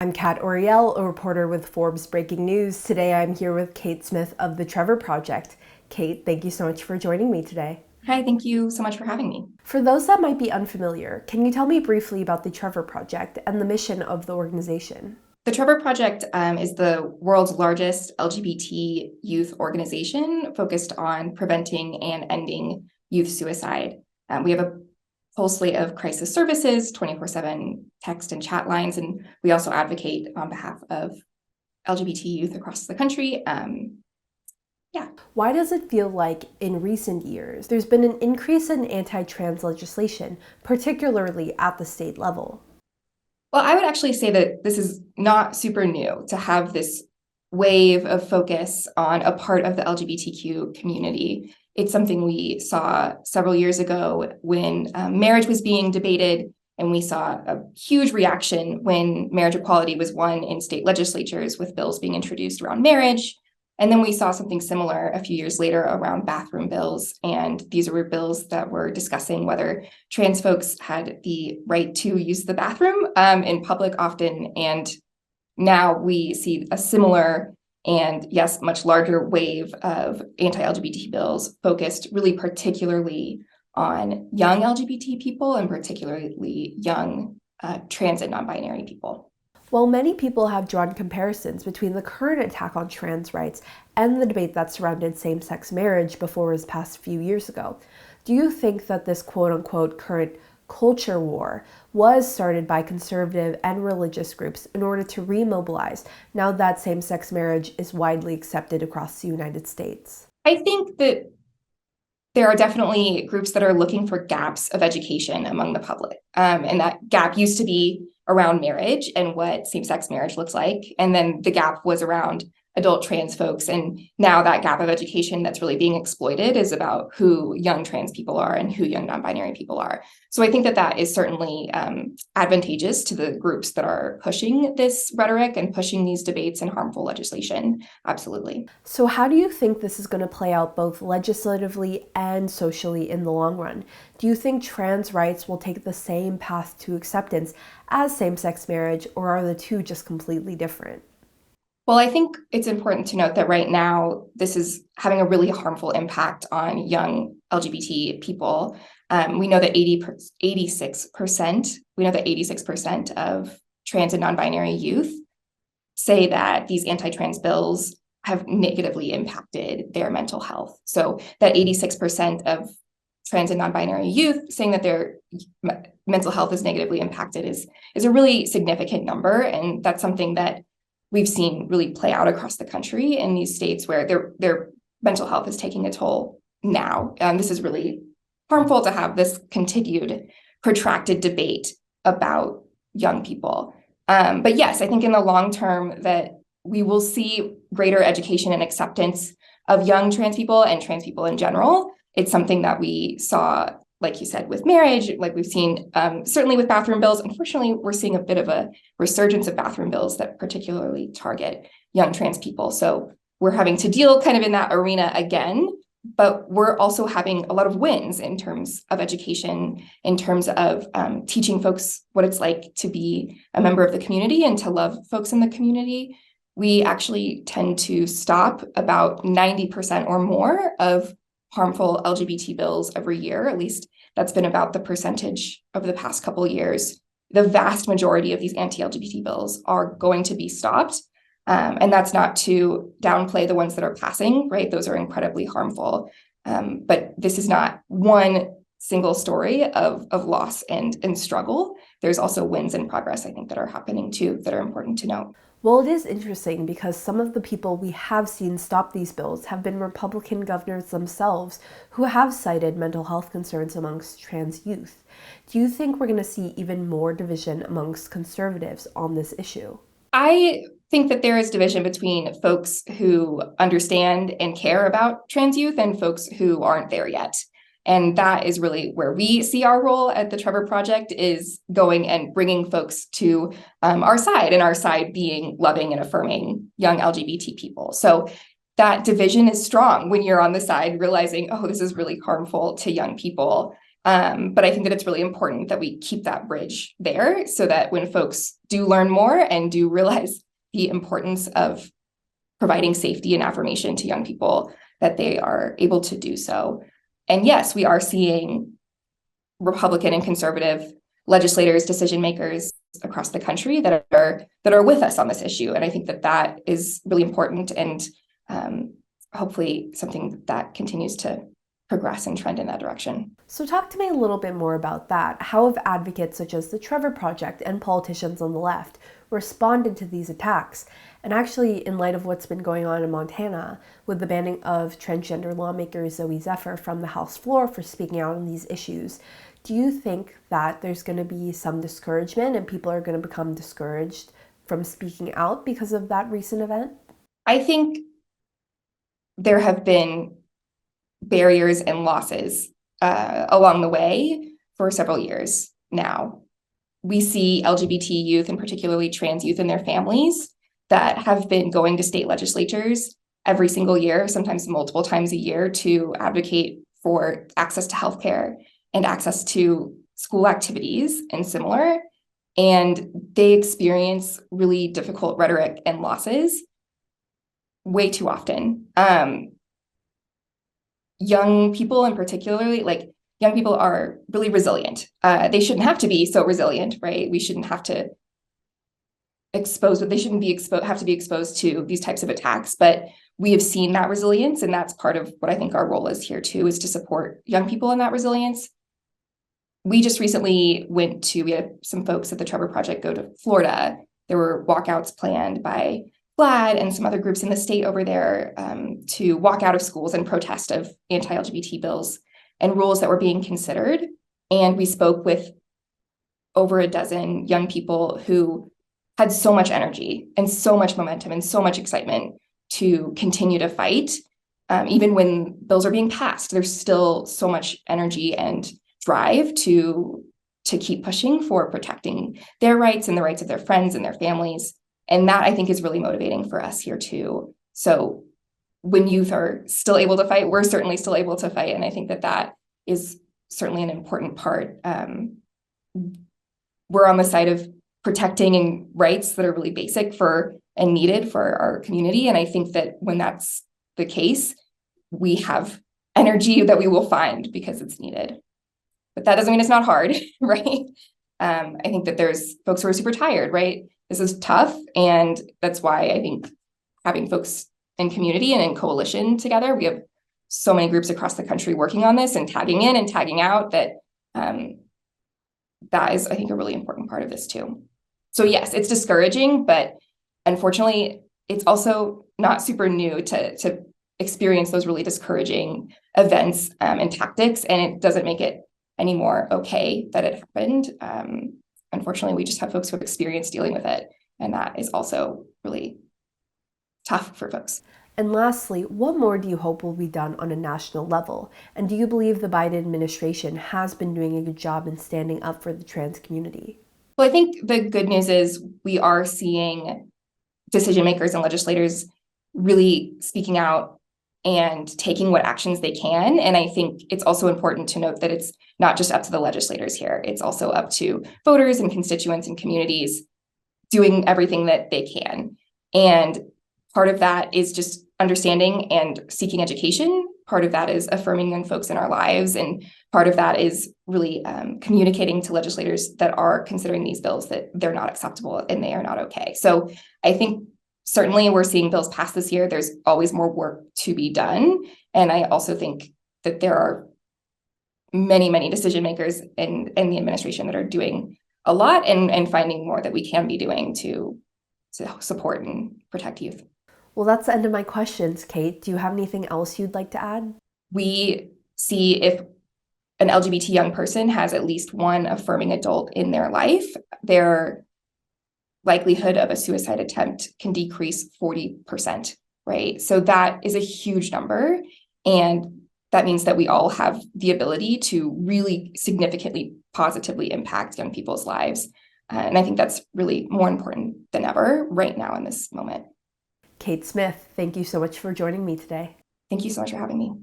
I'm Kat Oriel, a reporter with Forbes Breaking News. Today I'm here with Cait Smith of the Trevor Project. Cait, thank you so much for joining me today. Hi, thank you so much for having me. For those that might be unfamiliar, can you tell me briefly about the Trevor Project and the mission of the organization? The Trevor Project is the world's largest LGBT youth organization focused on preventing and ending youth suicide. We have a whole slate of crisis services, 24/7 text and chat lines, and we also advocate on behalf of LGBT youth across the country. Why does it feel like in recent years there's been an increase in anti-trans legislation, particularly at the state level? Well, I would actually say that this is not super new to have this wave of focus on a part of the LGBTQ community. It's something we saw several years ago when marriage was being debated, and we saw a huge reaction when marriage equality was won in state legislatures with bills being introduced around marriage. And then we saw something similar a few years later around bathroom bills. And these were bills that were discussing whether trans folks had the right to use the bathroom in public often. And now we see a similar and, yes, much larger wave of anti-LGBT bills focused really particularly on young LGBT people and particularly young trans and non-binary people. While many people have drawn comparisons between the current attack on trans rights and the debate that surrounded same-sex marriage before its past few years ago, do you think that this quote-unquote current culture war was started by conservative and religious groups in order to remobilize now that same-sex marriage is widely accepted across the United States? I think that there are definitely groups that are looking for gaps of education among the public. And that gap used to be around marriage and what same-sex marriage looks like. And then the gap was around adult trans folks. And now that gap of education that's really being exploited is about who young trans people are and who young non-binary people are. So I think that that is certainly advantageous to the groups that are pushing this rhetoric and pushing these debates and harmful legislation. Absolutely. So how do you think this is going to play out both legislatively and socially in the long run? Do you think trans rights will take the same path to acceptance as same-sex marriage, or are the two just completely different? Well, I think it's important to note that right now, this is having a really harmful impact on young LGBT people. We know that 86% of trans and non-binary youth say that these anti-trans bills have negatively impacted their mental health. So that 86% of trans and non-binary youth saying that their mental health is negatively impacted is a really significant number. And that's something that we've seen really play out across the country in these states where their mental health is taking a toll now. This is really harmful to have this continued protracted debate about young people. But yes, I think in the long term that we will see greater education and acceptance of young trans people and trans people in general. It's something that we saw, like you said, with marriage, like we've seen certainly with bathroom bills. Unfortunately, we're seeing a bit of a resurgence of bathroom bills that particularly target young trans people. So we're having to deal kind of in that arena again, but we're also having a lot of wins in terms of education, in terms of teaching folks what it's like to be a member of the community and to love folks in the community. We actually tend to stop about 90% or more of harmful LGBT bills every year. At least that's been about the percentage over the past couple of years. The vast majority of these anti-LGBT bills are going to be stopped. And that's not to downplay the ones that are passing, right? Those are incredibly harmful. But this is not one single story of loss and struggle. There's also wins and progress, I think, that are happening too, that are important to note. Well, it is interesting because some of the people we have seen stop these bills have been Republican governors themselves who have cited mental health concerns amongst trans youth. Do you think we're going to see even more division amongst conservatives on this issue? I think that there is division between folks who understand and care about trans youth and folks who aren't there yet. And that is really where we see our role at the Trevor Project, is going and bringing folks to our side, and our side being loving and affirming young LGBT people. So that division is strong when you're on the side realizing, oh, this is really harmful to young people. But I think that it's really important that we keep that bridge there so that when folks do learn more and do realize the importance of providing safety and affirmation to young people, that they are able to do so. And yes, we are seeing Republican and conservative legislators, decision makers across the country that are with us on this issue. And I think that that is really important, and hopefully something that continues to progress and trend in that direction. So talk to me a little bit more about that. How have advocates such as the Trevor Project and politicians on the left responded to these attacks? And actually, in light of what's been going on in Montana with the banning of transgender lawmaker Zoe Zephyr from the House floor for speaking out on these issues, do you think that there's going to be some discouragement and people are going to become discouraged from speaking out because of that recent event? I think there have been barriers and losses along the way for several years now. We see LGBT youth, and particularly trans youth and their families, that have been going to state legislatures every single year, sometimes multiple times a year, to advocate for access to healthcare and access to school activities and similar. And they experience really difficult rhetoric and losses way too often. Young people, in particularly, like young people, are really resilient. They shouldn't have to be so resilient, right? We shouldn't have to they shouldn't be have to be exposed to these types of attacks, but we have seen that resilience, and that's part of what I think our role is here too, is to support young people in that resilience. We just recently we had some folks at the Trevor Project go to Florida. There were walkouts planned by GLAAD and some other groups in the state over there to walk out of schools in protest of anti-LGBT bills and rules that were being considered. And we spoke with over a dozen young people who had so much energy and so much momentum and so much excitement to continue to fight. Even when bills are being passed, there's still so much energy and drive to keep pushing for protecting their rights and the rights of their friends and their families. And that, I think, is really motivating for us here too. So when youth are still able to fight, we're certainly still able to fight. And I think that that is certainly an important part. We're on the side of protecting rights that are really basic for and needed for our community. And I think that when that's the case, we have energy that we will find because it's needed. But that doesn't mean it's not hard, right? I think that there's folks who are super tired, right? This is tough. And that's why I think having folks in community and in coalition together, we have so many groups across the country working on this and tagging in and tagging out, that that is, I think, a really important part of this too. So yes, it's discouraging, but unfortunately, it's also not super new to experience those really discouraging events and tactics, and it doesn't make it any more okay that it happened. Unfortunately, we just have folks who have experience dealing with it, and that is also really tough for folks. And lastly, what more do you hope will be done on a national level? And do you believe the Biden administration has been doing a good job in standing up for the trans community? Well, I think the good news is we are seeing decision makers and legislators really speaking out and taking what actions they can. And I think it's also important to note that it's not just up to the legislators here. It's also up to voters and constituents and communities doing everything that they can. And part of that is just understanding and seeking education. Part of that is affirming young folks in our lives. And part of that is really communicating to legislators that are considering these bills that they're not acceptable and they are not okay. So I think certainly we're seeing bills passed this year. There's always more work to be done. And I also think that there are many, many decision makers in the administration that are doing a lot and finding more that we can be doing to support and protect youth. Well, that's the end of my questions, Cait. Do you have anything else you'd like to add? We see if an LGBT young person has at least one affirming adult in their life, their likelihood of a suicide attempt can decrease 40%, right? So that is a huge number. And that means that we all have the ability to really significantly positively impact young people's lives. And I think that's really more important than ever right now in this moment. Cait Smith, thank you so much for joining me today. Thank you so much for having me.